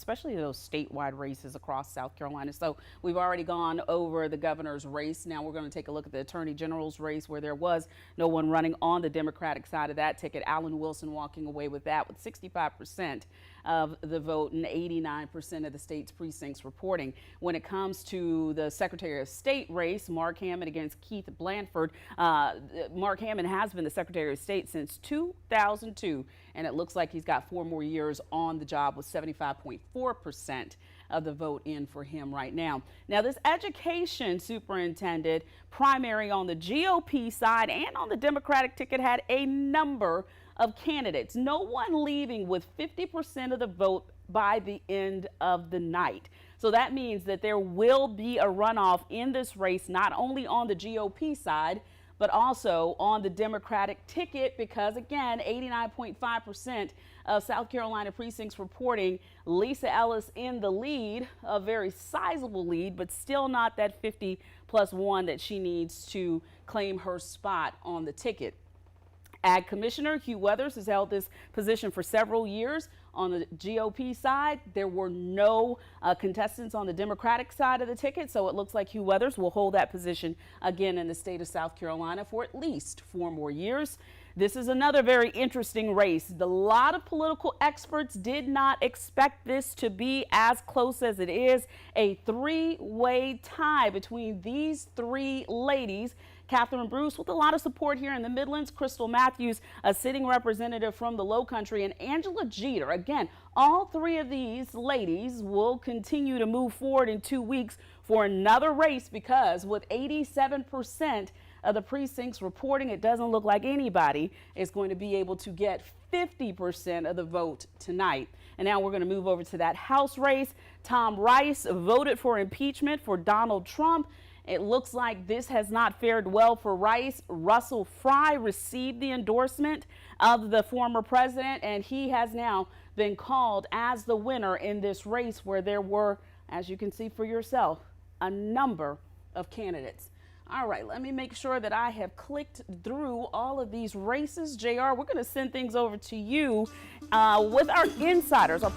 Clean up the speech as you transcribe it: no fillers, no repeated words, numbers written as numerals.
especially those statewide races across South Carolina. So we've already gone over the governor's race. Now we're going to take a look at the attorney general's race, where there was no one running on the Democratic side of that ticket. Alan Wilson walking away with that with 65% of the vote and 89% of the state's precincts reporting. When it comes to the Secretary of State race, Mark Hammond against Keith Blanford, Mark Hammond has been the Secretary of State since 2002, and it looks like he's got 4 more years on the job with 75.4% of the vote in for him right now. Now, this education superintendent primary on the GOP side and on the Democratic ticket had a number of candidates. No one leaving with 50% of the vote by the end of the night. So that means that there will be a runoff in this race, not only on the GOP side, but also on the Democratic ticket, because again, 89.5% of South Carolina precincts reporting Lisa Ellis in the lead, a very sizable lead, but still not that 50+1 that she needs to claim her spot on the ticket. Ag Commissioner Hugh Weathers has held this position for several years. On the GOP side, there were no contestants on the Democratic side of the ticket, so it looks like Hugh Weathers will hold that position again in the state of South Carolina for at least 4 more years. This is another very interesting race. A lot of political experts did not expect this to be as close as it is. A 3-way tie between these 3 ladies. Catherine Bruce with a lot of support here in the Midlands, Crystal Matthews, a sitting representative from the Lowcountry, and Angela Jeter. Again, all 3 of these ladies will continue to move forward in 2 weeks for another race, because with 87% of the precincts reporting, it doesn't look like anybody is going to be able to get 50% of the vote tonight. And now we're going to move over to that House race. Tom Rice voted for impeachment for Donald Trump. It looks like this has not fared well for Rice. Russell Fry received the endorsement of the former president, and he has now been called as the winner in this race, where there were, as you can see for yourself, a number of candidates. All right, let me make sure that I have clicked through all of these races. JR, we're going to send things over to you with our insiders, our